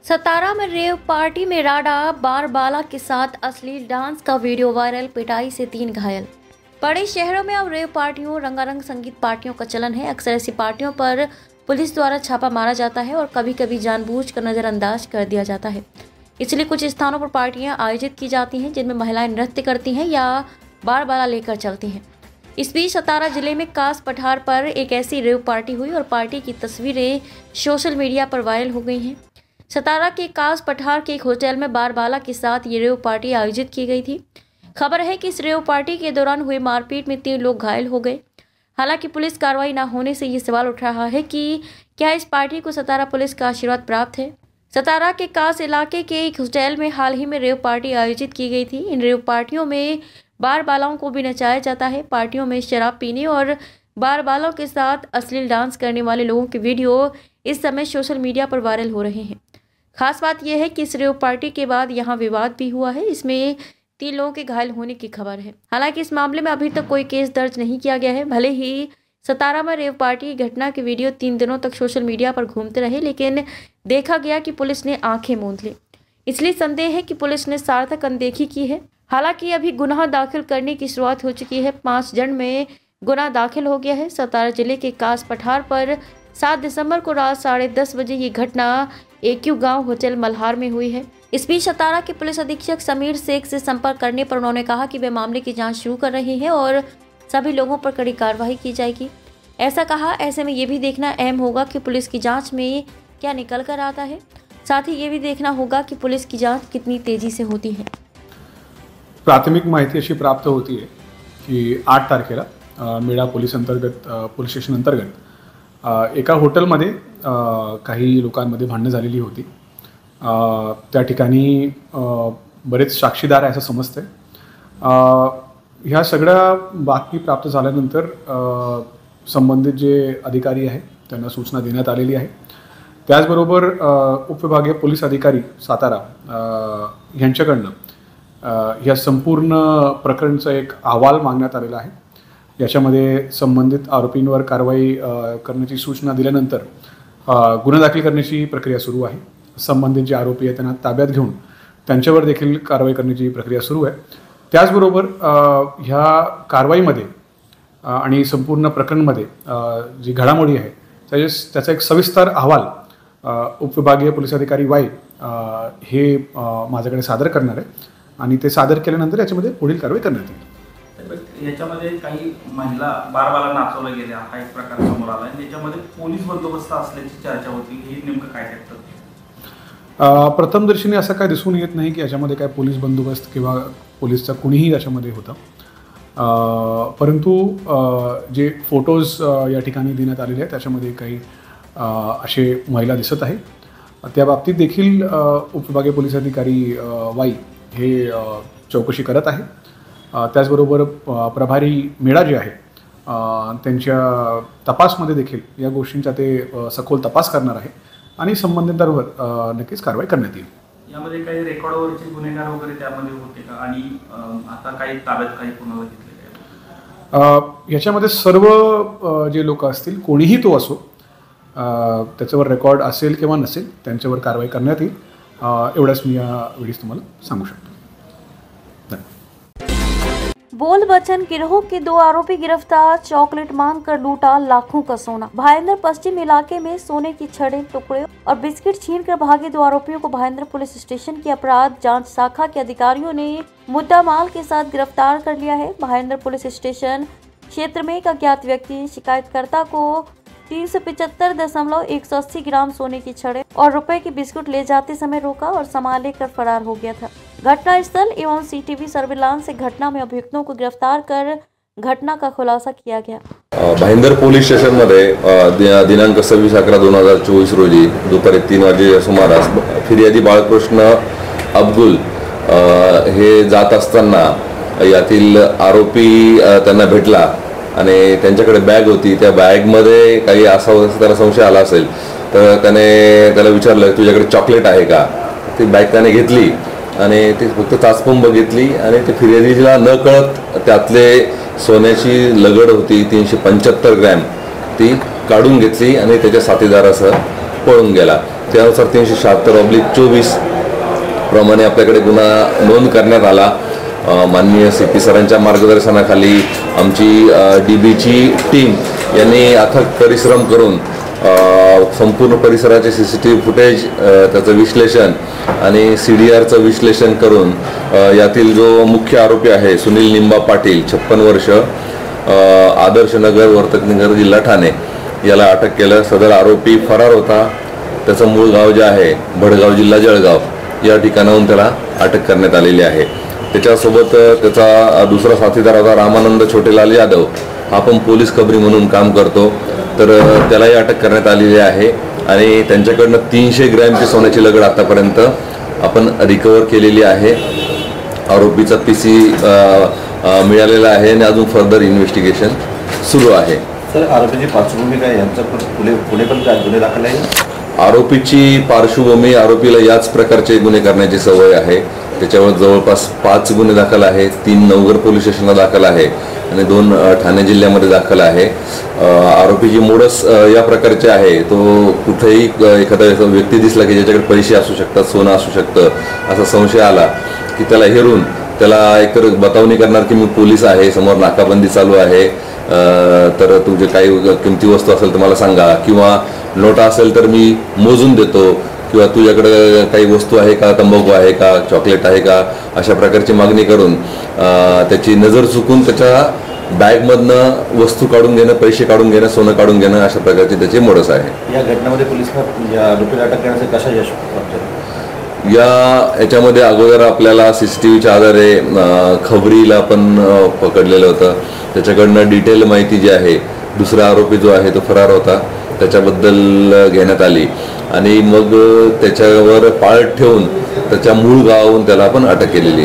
सतारा में rave party में राडा बारबाला के साथ अश्लील डांस का वीडियो वायरल, पिटाई से 3 घायल। बड़े शहरों में अब रेव पार्टियों, रंगारंग संगीत पार्टियों का चलन है। अक्सर ऐसी पार्टियों पर पुलिस द्वारा छापा मारा जाता है और कभी कभी जानबूझकर नज़रअंदाज कर दिया जाता है। इसलिए कुछ स्थानों पर पार्टियां आयोजित की जाती हैं जिनमें महिलाएं नृत्य करती हैं या बारबाला लेकर चलती हैं। इस बीच सतारा जिले में कास पठार पर एक ऐसी रेव पार्टी हुई और पार्टी की तस्वीरें सोशल मीडिया पर वायरल हो गई हैं। सतारा के कास पठार के एक होटल में बारबाला के साथ ये रेव पार्टी आयोजित की गई थी। खबर है कि इस रेव पार्टी के दौरान हुई मारपीट में 3 लोग घायल हो गए। हालांकि पुलिस कार्रवाई न होने से ये सवाल उठ रहा है कि क्या इस पार्टी को सतारा पुलिस का आशीर्वाद प्राप्त है। सतारा के कास इलाके के एक होटल में हाल ही में रेव पार्टी आयोजित की गई थी। इन रेव पार्टियों में बारबालाओं को भी नचाया जाता है। पार्टियों में शराब पीने और बारबालों के साथ अश्लील डांस करने वाले लोगों के वीडियो इस समय सोशल मीडिया पर वायरल हो रहे हैं। खास बात यह है कि इस रेव पार्टी के बाद यहां विवाद भी हुआ है। इसमें 3 लोगों के घायल होने की खबर है। हालांकि इस मामले में अभी तक कोई केस दर्ज नहीं किया गया है। भले ही सतारा में रेव पार्टी की घटना के वीडियो 3 दिनों तक सोशल मीडिया पर घूमते रहे, लेकिन देखा गया कि पुलिस ने आंखें मूंद ली। इसलिए संदेह है कि पुलिस ने सार्थक अनदेखी की है। हालांकि अभी गुनाह दाखिल करने की शुरुआत हो चुकी है। 5 जन में गुनाह दाखिल हो गया है। सतारा जिले के कास पठार पर 7 दिसंबर को रात 10:30 बजे ये घटना AQ गांव होटल मल्हार में हुई है। इस बीच सतारा के पुलिस अधीक्षक समीर शेख से संपर्क करने पर उन्होंने कहा कि वे मामले की जांच शुरू कर रहे हैं और सभी लोगों पर कड़ी कार्रवाई की जाएगी। ऐसा कहा, ऐसे में ये भी देखना अहम होगा कि पुलिस की जांच में क्या निकल कर आता है। साथ ही ये भी देखना होगा कि पुलिस की जांच कितनी तेजी से होती है। प्राथमिक माहिती अशी प्राप्त होती है की 8 तारखेला मेढा पोलीस स्टेशन अंतर्गत एका हॉटेलमध्ये काही लोकांमध्ये भांडणं झालेली होती। त्या ठिकाणी बरेच साक्षीदार आहे असं समजतंय। ह्या सगळ्या बातमी प्राप्त झाल्यानंतर संबंधित जे अधिकारी आहेत त्यांना सूचना देण्यात आलेली आहे। त्याचबरोबर उपविभागीय पोलीस अधिकारी सातारा यांच्याकडनं या संपूर्ण प्रकरणाचा एक अहवाल मागण्यात आलेला आहे। याच्यामध्ये संबंधित आरोपींवर कारवाई करण्याची सूचना दिल्यानंतर गुन्हा दाखल करण्याची प्रक्रिया सुरू आहे। संबंधित जे आरोपी आहेत त्यांना ताब्यात घेऊन त्यांच्यावर देखील कारवाई करण्याची प्रक्रिया सुरू आहे। त्याचबरोबर ह्या कारवाईमध्ये आणि संपूर्ण प्रकरणामध्ये जी घडामोडी आहे त्याचा एक सविस्तर अहवाल उपविभागीय पोलीस अधिकारी वाई हे माझ्याकडे सादर करणार आहे आणि ते सादर केल्यानंतर याच्यामध्ये पुढील कारवाई करण्यात येईल। याच्यामध्ये काही महिला बारबाला नाचवल्या गेल्या हा एक प्रकार समोर आला आणि त्याच्यामध्ये पोलीस बंदोबस्त असल्याची चर्चा होती। हे नेमकं काय ठरतं? प्रथमदर्शनी असं काय दिसून येत नाही की याच्यामध्ये काय पोलीस बंदोबस्त किंवा पोलीसचा कुणीही याच्यामध्ये होता। परंतु जे फोटोज या ठिकाणी देण्यात आलेले आहेत त्याच्यामध्ये काही असे महिला दिसत आहे। त्या बाबतीत देखील उपविभागीय पोलीस अधिकारी वाई हे चौकशी करत आहे। त्याचबरोबर प्रभारी मेढा जे आहे त्यांच्या तपासमध्ये देखील या गोष्टींचा ते सखोल तपास करणार आहे आणि संबंधितांवर नक्कीच कारवाई करण्यात येईल। यामध्ये काही रेकॉर्डवरचे गुन्हेगार वगैरे त्यामध्ये होते का आणि आता काही ताब्यात काही पुन्हा घेतले का? याच्यामध्ये सर्व जे लोक असतील कोणीही तो असो त्याच्यावर रेकॉर्ड असेल किंवा नसेल त्यांच्यावर कारवाई करण्यात येईल। एवढंच मी या वेळेस तुम्हाला सांगू शकतो। बोल बच्चन गिरोह के 2 आरोपी गिरफ्तार। चॉकलेट मांगकर लूटा लाखों का सोना। भाईंदर पश्चिम इलाके में सोने की छड़े, टुकड़े और बिस्किट छीनकर भागे 2 आरोपियों को भाईंदर पुलिस स्टेशन की अपराध जांच शाखा के अधिकारियों ने मुद्दा माल के साथ गिरफ्तार कर लिया है। भाईंदर पुलिस स्टेशन क्षेत्र में एक अज्ञात व्यक्ति शिकायतकर्ता को 375.180 ग्राम सोने की छड़े और रुपए की बिस्कुट ले जाते समय रोका और सामान लेकर फरार हो गया था। घटनास्थल एवं CCTV सर्विलांस से घटना में अभियुक्तों को गिरफ्तार कर घटना का खुलासा किया गया। भाईंदर पोलीस स्टेशन मध्ये दिनांक 26/11/2024 रोजी दुपारी 3 वाजेच्या सुमारास फिर्यादी बाळकृष्ण अब्दुल हे जात असताना यातील आरोपी त्यांना भेटला आणि त्यांच्याकडे बॅग होती। त्या बॅगमध्ये काही असावं असं त्याला संशय आला असेल तर त्याला विचारलं तुझ्याकडे चॉकलेट आहे का? ती बॅग त्याने घेतली आणि ती फक्त चाचपंप घेतली आणि ते फिर्यादीला न कळत त्यातले सोन्याची लगड होती 375 ग्रॅम ती काढून घेतली आणि त्याच्या साथीदारासह पळून गेला। त्यानुसार 376/24 प्रमाणे आपल्याकडे गुन्हा नोंद करण्यात आला. माननीय CP सरांच्या मार्गदर्शनाखाली आमची DBची टीम यांनी अथक परिश्रम करून संपूर्ण परिसराचे CCTV फुटेज त्याचं विश्लेषण आणि CDRचं विश्लेषण करून यातील जो मुख्य आरोपी आहे सुनील निंबा पाटील 56 वर्ष, आदर्श नगर, वर्तकनगर, जिल्हा ठाणे याला अटक केलं. सदर आरोपी फरार होता. त्याचं मूळ गाव जे आहे भडगाव, जिल्हा जळगाव या ठिकाणाहून त्याला अटक करण्यात आलेली आहे. त्याच्यासोबत त्याचा दुसरा साथीदार होता रामानंद छोटेलाल यादव. हा पण पोलीस खबरी म्हणून काम करतो. तर त्यालाही अटक करण्यात आलेली आहे आणि त्यांच्याकडनं 300 ग्रॅमची सोन्याची लगड आतापर्यंत आपण रिकवर केलेली आहे. आरोपीचा PC मिळालेला आहे आणि अजून फर्दर इन्व्हेस्टिगेशन सुरू आहे. सर, आरोपीची पार्श्वभूमी काय, यांचा पुणे पण काय गुन्हे दाखल आहे? आरोपीची पार्श्वभूमी, आरोपीला याच प्रकारचे गुन्हे करण्याची सवय आहे. त्याच्यावर जवळपास 5 गुन्हे दाखल आहेत. 3 नवघर पोलीस स्टेशनला दाखल आहे आणि 2 ठाणे जिल्ह्यामध्ये दाखल आहे. आरोपीची मोडस या प्रकारचे आहे, तो कुठेही एखादा व्यक्ती दिसला की ज्याच्याकडे पैसे असू शकतात, सोनं असू शकतं असा संशय आला की त्याला हेरून त्याला एक बतावणी करणार की मी पोलीस आहे, समोर नाकाबंदी चालू आहे, तर तुझे काही किमती वस्तू असेल तर मला सांगा, किंवा नोटा असेल तर मी मोजून देतो, किंवा तुझ्याकडे काही वस्तू आहे का, तंबाखू आहे का, चॉकलेट आहे का, अशा प्रकारची मागणी करून त्याची नजर चुकून त्याच्या बॅगमधनं वस्तू काढून घेणं, पैसे काढून घेणं, सोनं काढून घेणं अशा प्रकारची त्याची मोडस आहे. या घटनेमध्ये पोलिसांना या आरोपीला अटक करण्याचे कशा यश प्राप्त झाले? याच्यामध्ये अगोदर आपल्याला CCTVच्या आधारे खबरीला पण पकडलेलं होतं. त्याच्याकडनं डिटेल माहिती जी आहे, दुसरा आरोपी जो आहे तो फरार होता त्याच्याबद्दल घेण्यात आली आणि मग त्याच्यावर पाळत ठेवून त्याच्या मूळ गावाहून त्याला आपण अटक केलेली.